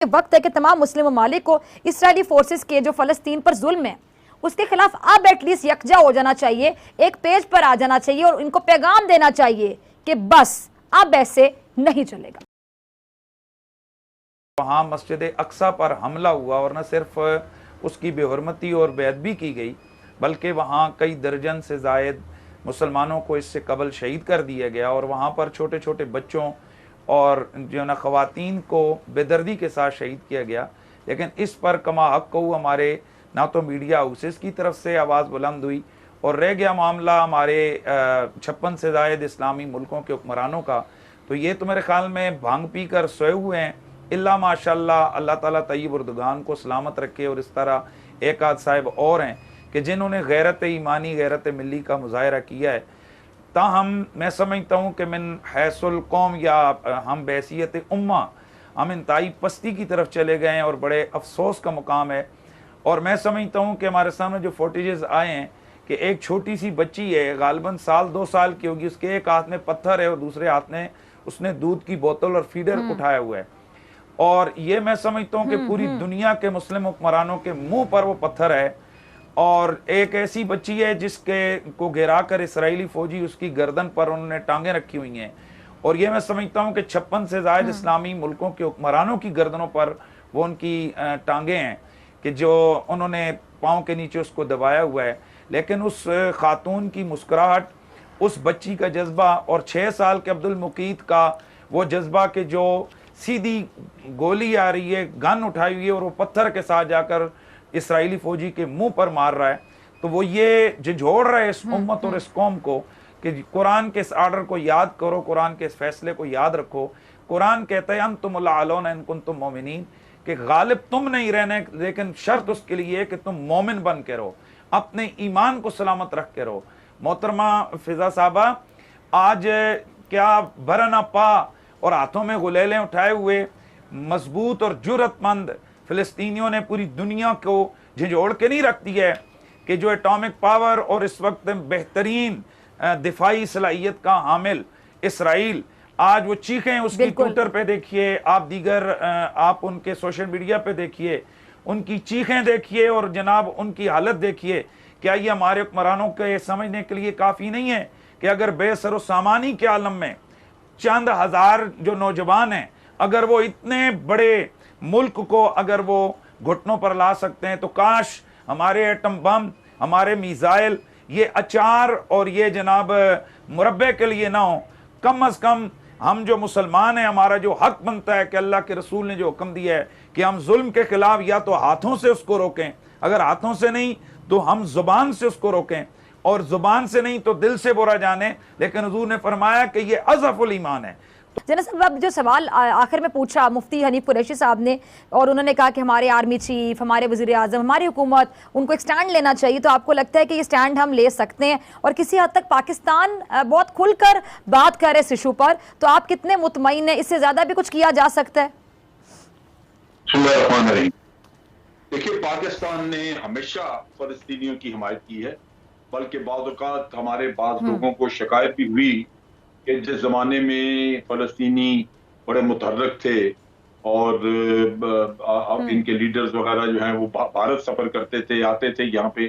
وقت ہے کہ تمام مسلم ممالک کو اسرائیلی فورسز کے جو فلسطین پر ظلم ہے اس کے خلاف اب ایٹ لیسٹ یکجا ہو جانا چاہیے، ایک پیج پر آ جانا چاہیے اور ان کو پیغام دینا چاہیے کہ بس اب ایسے نہیں چلے گا۔ وہاں مسجد اقصی پر حملہ ہوا اور نہ صرف اس کی بے حرمتی اور بے ادبی کی گئی بلکہ وہاں کئی درجن سے زائد مسلمانوں کو اس سے قبل شہید کر دیا گیا، اور وہاں پر چھوٹے چھوٹے بچوں اور جو نا خواتین کو بے دردی کے ساتھ شہید کیا گیا۔ لیکن اس پر کما حق کو ہمارے نہ تو میڈیا ہاؤسز کی طرف سے آواز بلند ہوئی، اور رہ گیا معاملہ ہمارے 56 سے زائد اسلامی ملکوں کے حکمرانوں کا، تو یہ تو میرے خیال میں بھانگ پی کر سوئے ہوئے ہیں۔ اللہ ماشاءاللہ اللہ تعالیٰ طیب اردگان کو سلامت رکھے، اور اس طرح ایک آدھ صاحب اور ہیں کہ جنہوں نے غیرت ایمانی غیرت ملی کا مظاہرہ کیا ہے۔ تاہم میں سمجھتا ہوں کہ من حیث القوم یا ہم بحیثیت امہ ہم انتہائی پستی کی طرف چلے گئے ہیں، اور بڑے افسوس کا مقام ہے۔ اور میں سمجھتا ہوں کہ ہمارے سامنے جو فوٹیجز آئے ہیں کہ ایک چھوٹی سی بچی ہے، غالباً 2 سال کی ہوگی، اس کے ایک ہاتھ میں پتھر ہے اور دوسرے ہاتھ میں اس نے دودھ کی بوتل اور فیڈر اٹھایا ہوا ہے، اور یہ میں سمجھتا ہوں کہ پوری دنیا کے مسلم حکمرانوں کے منہ پر وہ پتھر ہے، اور ایک ایسی بچی ہے جس کو گرا کر اسرائیلی فوجی اس کی گردن پر انہوں نے ٹانگیں رکھی ہوئی ہیں، اور یہ میں سمجھتا ہوں کہ 56 سے زائد اسلامی ملکوں کے حکمرانوں کی گردنوں پر وہ ان کی ٹانگیں ہیں کہ جو انہوں نے پاؤں کے نیچے اس کو دبایا ہوا ہے۔ لیکن اس خاتون کی مسکراہٹ، اس بچی کا جذبہ، اور 6 سال کے عبد المقیت کا وہ جذبہ کہ جو سیدھی گولی آ رہی ہے، گن اٹھائی ہوئی ہے، اور وہ پتھر کے ساتھ جا کر اسرائیلی فوجی کے منہ پر مار رہا ہے، تو وہ یہ جھنجھوڑ رہا ہے اس امت اور اس قوم کو کہ قرآن کے اس آرڈر کو یاد کرو، قرآن کے اس فیصلے کو یاد رکھو۔ قرآن کہتا ہے انتم الاعلون ان کنتم مومنین، کہ غالب تم نہیں رہنے، لیکن شرط اس کے لیے ہے کہ تم مومن بن کے رہو، اپنے ایمان کو سلامت رکھ کے رہو۔ محترمہ فضا صاحبہ، آج کیا برنا پا اور ہاتھوں میں غلیلیں اٹھائے ہوئے مضبوط اور جرأت مند فلسطینیوں نے پوری دنیا کو جھنجھوڑ کے نہیں رکھ دیا ہے کہ جو ایٹامک پاور اور اس وقت بہترین دفاعی صلاحیت کا حامل اسرائیل، آج وہ چیخیں اس کی ٹویٹر پہ دیکھیے، آپ ان کے سوشل میڈیا پہ دیکھیے، ان کی چیخیں دیکھیے، اور جناب ان کی حالت دیکھیے۔ کیا یہ ہمارے حکمرانوں کے سمجھنے کے لیے کافی نہیں ہے کہ اگر بے سر و سامانی کے عالم میں چند ہزار جو نوجوان ہیں، اگر وہ اتنے بڑے ملک کو اگر وہ گھٹنوں پر لا سکتے ہیں، تو کاش ہمارے ایٹم بم، ہمارے میزائل یہ اچار اور یہ جناب مربے کے لیے نہ ہو۔ کم از کم ہم جو مسلمان ہیں، ہمارا جو حق بنتا ہے کہ اللہ کے رسول نے جو حکم دیا ہے کہ ہم ظلم کے خلاف یا تو ہاتھوں سے اس کو روکیں، اگر ہاتھوں سے نہیں تو ہم زبان سے اس کو روکیں، اور زبان سے نہیں تو دل سے برا جانے، لیکن حضور نے فرمایا کہ یہ اضعف الایمان ہے۔ جناب صاحب، جو سوال آخر میں پوچھا مفتی حنیف قریشی صاحب نے، اور انہوں نے کہا کہ ہمارے آرمی چیف، ہمارے وزیر اعظم، ہماری حکومت، ان کو ایک سٹینڈ لینا چاہیے، تو آپ کو لگتا ہے کہ یہ سٹینڈ ہم لے سکتے ہیں؟ اور کسی حد تک پاکستان بہت کھل کر بات کر ہے اس ایشو پر، تو آپ کتنے مطمئن ہیں اس سے زیادہ بھی کچھ کیا جا سکتا ہے؟ بسم اللہ الرحمن الرحیم۔ دیکھیے، پاکستان نے ہمیشہ فلسطینیوں کی حمایت کی ہے، بلکہ بعض اوقات ہمارے بعض لوگوں کو شکایت بھی ہوئی کہ جس زمانے میں فلسطینی بڑے متحرک تھے اور ان کے لیڈرز وغیرہ جو ہیں وہ بھارت سفر کرتے تھے، آتے تھے یہاں پہ،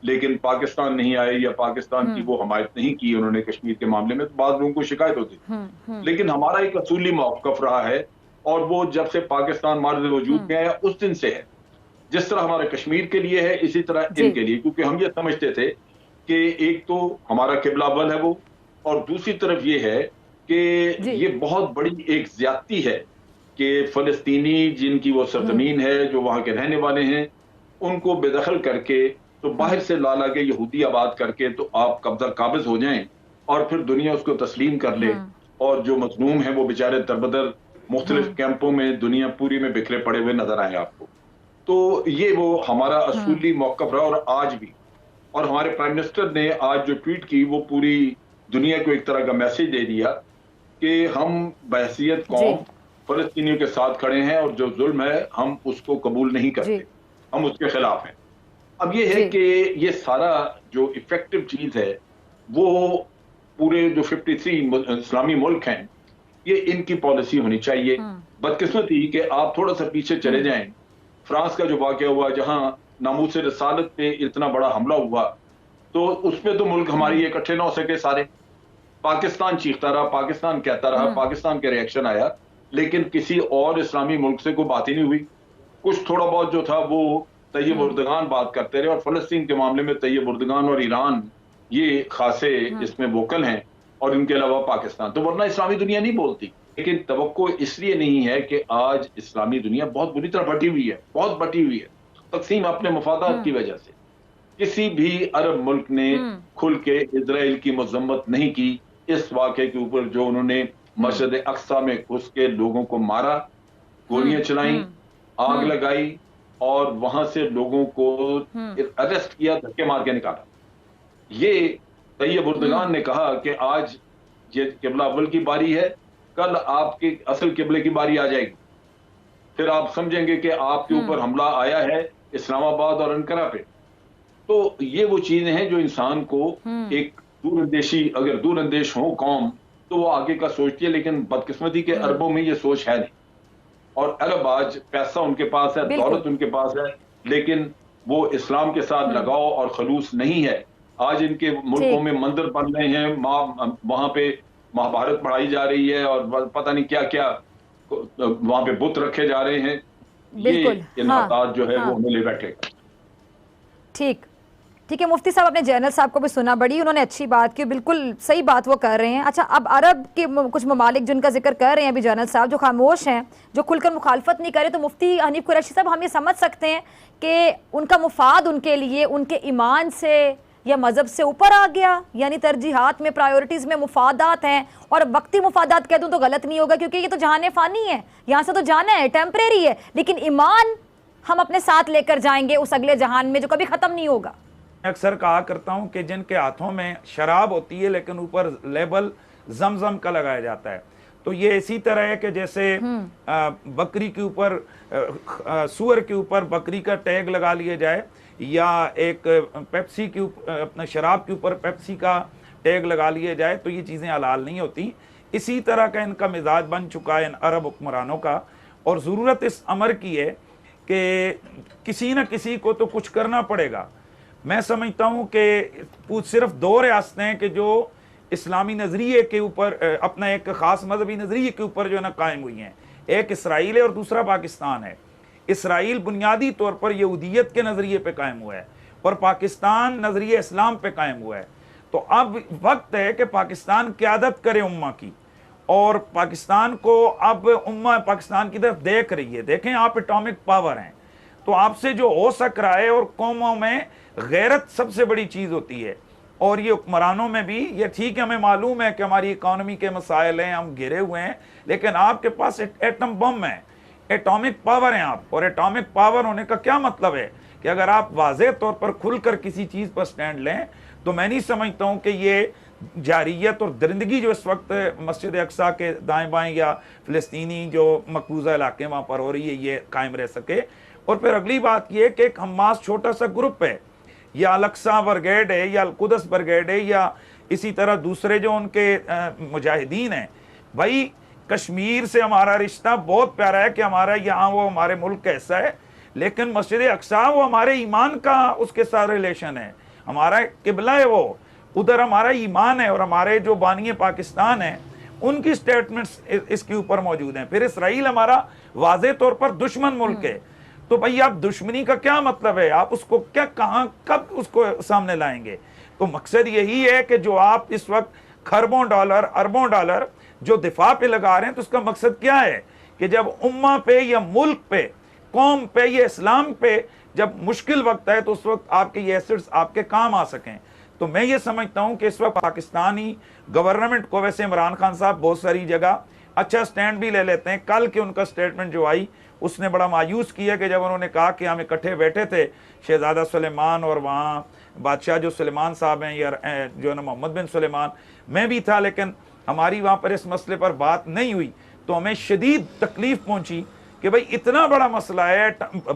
لیکن پاکستان نہیں آئے یا پاکستان کی وہ حمایت نہیں کی انہوں نے کشمیر کے معاملے میں، تو بعض لوگوں کو شکایت ہوتی تھی۔ لیکن ہمارا ایک اصولی موقف رہا ہے، اور وہ جب سے پاکستان مارز وجود میں آیا اس دن سے ہے، جس طرح ہمارے کشمیر کے لیے ہے اسی طرح ان کے لیے، کیونکہ ہم یہ سمجھتے تھے کہ ایک تو ہمارا قبلہ اول ہے وہ، اور دوسری طرف یہ ہے کہ یہ بہت بڑی ایک زیادتی ہے کہ فلسطینی جن کی وہ سرزمین ہے، جو وہاں کے رہنے والے ہیں، ان کو بے دخل کر کے تو باہر سے لا کے یہودی آباد کر کے تو آپ قبضہ قابض ہو جائیں، اور پھر دنیا اس کو تسلیم کر لے، اور جو مظلوم ہیں وہ بیچارے دربدر مختلف کیمپوں میں دنیا پوری میں بکھرے پڑے ہوئے نظر آئیں آپ کو۔ تو یہ وہ ہمارا اصولی موقف رہا، اور آج بھی، اور ہمارے پرائم منسٹر نے آج جو ٹویٹ کی وہ پوری دنیا کو ایک طرح کا میسج دے دیا کہ ہم بحیثیت قوم فلسطینیوں کے ساتھ کھڑے ہیں، اور جو ظلم ہے ہم اس کو قبول نہیں کرتے، ہم اس کے خلاف ہیں۔ اب یہ ہے کہ یہ سارا جو ایفیکٹو چیز ہے وہ پورے جو 53 اسلامی ملک ہیں، یہ ان کی پالیسی ہونی چاہیے بدقسمتی کہ آپ تھوڑا سا پیچھے چلے جائیں، فرانس کا جو واقعہ ہوا جہاں ناموس رسالت پہ اتنا بڑا حملہ ہوا، تو اس پہ تو ملک ہماری اکٹھے نہ ہو سکے سارے. پاکستان چیختا رہا، پاکستان کہتا رہا، پاکستان کے ریئیکشن آیا، لیکن کسی اور اسلامی ملک سے کوئی بات ہی نہیں ہوئی. کچھ تھوڑا بہت جو تھا وہ طیب اردگان بات کرتے رہے، اور فلسطین کے معاملے میں طیب اردگان اور ایران یہ خاصے اس میں ووکل ہیں، اور ان کے علاوہ پاکستان. تو ورنہ اسلامی دنیا نہیں بولتی. لیکن توقع اس لیے نہیں ہے کہ آج اسلامی دنیا بہت بری طرح بٹی ہوئی ہے، بہت بٹی ہوئی ہے، تقسیم اپنے مفادات کی وجہ سے. کسی بھی عرب ملک نے کھل کے اسرائیل کی مذمت نہیں کی اس واقعے کے اوپر جو انہوں نے مسجد اقصی میں گھس کے لوگوں کو مارا، گولیاں چلائیں، آگ لگائی، اور وہاں سے لوگوں کو اریسٹ کیا، دھکے مار کے نکالا. یہ طیب اردگان نے کہا کہ آج یہ قبلہ اول کی باری ہے، کل آپ کے اصل قبلے کی باری آ جائے گی، پھر آپ سمجھیں گے کہ آپ کے اوپر حملہ آیا ہے اسلام آباد اور انقرہ پہ. تو یہ وہ چیزیں ہیں جو انسان کو ایک دور اندیشی، اگر دور اندیش ہو قوم تو وہ آگے کا سوچتی ہے، لیکن بدقسمتی کے عربوں میں یہ سوچ ہے نہیں. اور عرب آج پیسہ ان کے پاس ہے، دولت ان کے پاس ہے، لیکن وہ اسلام کے ساتھ لگاؤ اور خلوص نہیں ہے. آج ان کے ملکوں میں مندر بن رہے ہیں، وہاں پہ مہابھارت پڑھائی جا رہی ہے، اور پتہ نہیں کیا کیا وہاں پہ بت رکھے جا رہے ہیں. یہ انحطاط جو ہے وہ ہمیں لے بیٹھے گا. ٹھیک ہے مفتی صاحب، اپنے جنرل صاحب کو بھی سنا، بڑی انہوں نے اچھی بات کی، بالکل صحیح بات وہ کر رہے ہیں. اچھا، اب عرب کے کچھ ممالک جن کا ذکر کر رہے ہیں ابھی جنرل صاحب، جو خاموش ہیں، جو کھل کر مخالفت نہیں کرے، تو مفتی حنیف قریشی صاحب ہم یہ سمجھ سکتے ہیں کہ ان کا مفاد ان کے لیے ان کے ایمان سے یا مذہب سے اوپر آ گیا، یعنی ترجیحات میں، پرائیورٹیز میں مفادات ہیں، اور وقتی مفادات کہہ دوں تو غلط نہیں ہوگا کیونکہ یہ تو جہان فانی ہے، یہاں سے تو جانا ہے، ٹیمپریری ہے، لیکن ایمان ہم اپنے ساتھ لے کر جائیں گے اس اگلے جہان میں جو کبھی ختم نہیں ہوگا. اکثر کہا کرتا ہوں کہ جن کے ہاتھوں میں شراب ہوتی ہے لیکن اوپر لیبل زمزم کا لگایا جاتا ہے، تو یہ اسی طرح ہے کہ جیسے بکری کے اوپر، سور کے اوپر بکری کا ٹیگ لگا لیا جائے، یا ایک پیپسی کے اوپر، اپنا شراب کے اوپر پیپسی کا ٹیگ لگا لیا جائے، تو یہ چیزیں حلال نہیں ہوتی. اسی طرح کا ان کا مزاج بن چکا ہے ان عرب حکمرانوں کا، اور ضرورت اس امر کی ہے کہ کسی نہ کسی کو تو کچھ کرنا پڑے گا. میں سمجھتا ہوں کہ صرف دو ریاستیں ہیں کہ جو اسلامی نظریے کے اوپر، اپنا ایک خاص مذہبی نظریے کے اوپر جو ہے نا قائم ہوئی ہیں. ایک اسرائیل ہے اور دوسرا پاکستان ہے. اسرائیل بنیادی طور پر یہودیت کے نظریے پہ قائم ہوا ہے، اور پاکستان نظریہ اسلام پہ قائم ہوا ہے. تو اب وقت ہے کہ پاکستان قیادت کرے امہ کی، اور پاکستان کو اب امہ پاکستان کی طرف دیکھ رہی ہے. دیکھیں، آپ اٹامک پاور ہیں، تو آپ سے جو ہو سک رہا ہے، اور قوموں میں غیرت سب سے بڑی چیز ہوتی ہے، اور یہ حکمرانوں میں بھی. یہ ٹھیک ہے، ہمیں معلوم ہے کہ ہماری اکانومی کے مسائل ہیں، ہم گھرے ہوئے ہیں، لیکن آپ کے پاس ایٹم بم ہے، ایٹامک پاور ہیں آپ. اور ایٹامک پاور ہونے کا کیا مطلب ہے کہ اگر آپ واضح طور پر کھل کر کسی چیز پر سٹینڈ لیں، تو میں نہیں سمجھتا ہوں کہ یہ جاریت اور درندگی جو اس وقت مسجد اقصیٰ کے دائیں بائیں یا فلسطینی جو مقبوضہ علاقے وہاں پر ہو رہی ہے، یہ قائم رہ سکے. اور پھر اگلی بات یہ کہ ایک حماس چھوٹا سا گروپ ہے، یا الاقصیٰ برگیڈ ہے، یا القدس برگیڈ ہے، یا اسی طرح دوسرے جو ان کے مجاہدین ہیں. بھائی، کشمیر سے ہمارا رشتہ بہت پیارا ہے کہ ہمارا یہاں وہ ہمارے ملک کا حصہ ہے، لیکن مسجد اقصیٰ وہ ہمارے ایمان کا اس کے ساتھ ریلیشن ہے، ہمارا قبلہ ہے، وہ ادھر ہمارا ایمان ہے. اور ہمارے جو بانی پاکستان ہیں ان کی سٹیٹمنٹس اس کے اوپر موجود ہیں. پھر اسرائیل ہمارا واضح طور پر دشمن ملک ہے. تو بھئی، آپ دشمنی کا کیا مطلب ہے؟ آپ اس کو کیا، کہاں، کب اس کو سامنے لائیں گے؟ تو مقصد یہی ہے کہ جو آپ اس وقت خربوں ڈالر، اربوں ڈالر جو دفاع پہ لگا رہے ہیں، تو اس کا مقصد کیا ہے کہ جب امہ پہ یا ملک پہ، قوم پہ یا اسلام پہ جب مشکل وقت ہے، تو اس وقت آپ کے یہ ایسٹس آپ کے کام آ سکیں. تو میں یہ سمجھتا ہوں کہ اس وقت پاکستانی گورنمنٹ کو، ویسے عمران خان صاحب بہت ساری جگہ اچھا سٹینڈ بھی لے لیتے ہیں. کل کے ان کا سٹیٹمنٹ جو آئی، اس نے بڑا مایوس کیا کہ جب انہوں نے کہا کہ ہم اکٹھے بیٹھے تھے شہزادہ سلیمان اور وہاں بادشاہ جو سلیمان صاحب ہیں، یا جو ہے نا محمد بن سلیمان، میں بھی تھا، لیکن ہماری وہاں پر اس مسئلے پر بات نہیں ہوئی. تو ہمیں شدید تکلیف پہنچی کہ بھئی اتنا بڑا مسئلہ ہے،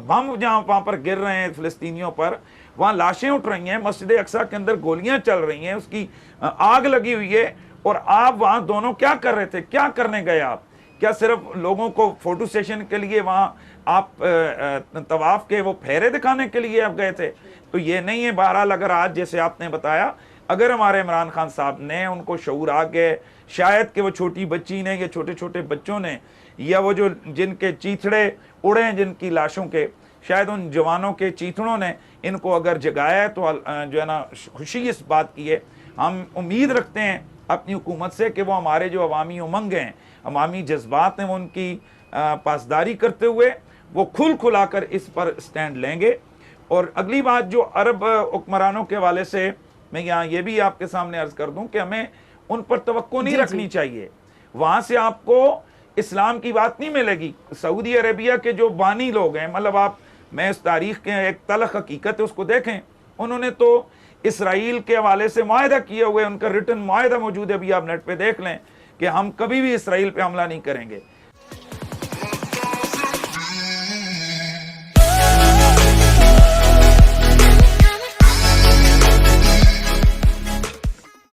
بم جہاں وہاں پر گر رہے ہیں فلسطینیوں پر، وہاں لاشیں اٹھ رہی ہیں، مسجد اقصیٰ کے اندر گولیاں چل رہی ہیں، اس کی آگ لگی ہوئی ہے، اور آپ وہاں دونوں کیا کر رہے تھے؟ کیا کرنے گئے آپ؟ کیا صرف لوگوں کو فوٹو سیشن کے لیے وہاں آپ طواف کے وہ پھیرے دکھانے کے لیے آپ گئے تھے؟ تو یہ نہیں ہے. بہرحال اگر آج جیسے آپ نے بتایا اگر ہمارے عمران خان صاحب نے ان کو شعور آ گئے، شاید کہ وہ چھوٹی بچی نے یا چھوٹے چھوٹے بچوں نے یا وہ جو جن کے چیتھڑے اڑے ہیں جن کی لاشوں کے، شاید ان جوانوں کے چیتھڑوں نے ان کو اگر جگایا ہے تو جو ہے نا خوشی اس بات کی ہے. ہم امید رکھتے ہیں اپنی حکومت سے کہ وہ ہمارے جو عوامی امنگ ہیں، عوامی جذبات ہیں، وہ ان کی پاسداری کرتے ہوئے وہ کھل کھلا کر اس پر سٹینڈ لیں گے. اور اگلی بات جو عرب حکمرانوں کے حوالے سے میں یہاں یہ بھی آپ کے سامنے عرض کر دوں کہ ہمیں ان پر توقع نہیں رکھنی چاہیے. وہاں سے آپ کو اسلام کی بات نہیں ملے گی. سعودی عربیہ کے جو بانی لوگ ہیں، مطلب میں اس تاریخ کے ایک تلخ حقیقت ہے اس کو دیکھیں، انہوں نے تو اسرائیل کے حوالے سے معاہدہ کیے ہوئے، ان کا ریٹن معاہدہ موجود ہے، ابھی آپ نیٹ پہ دیکھ لیں کہ ہم کبھی بھی اسرائیل پہ حملہ نہیں کریں گے.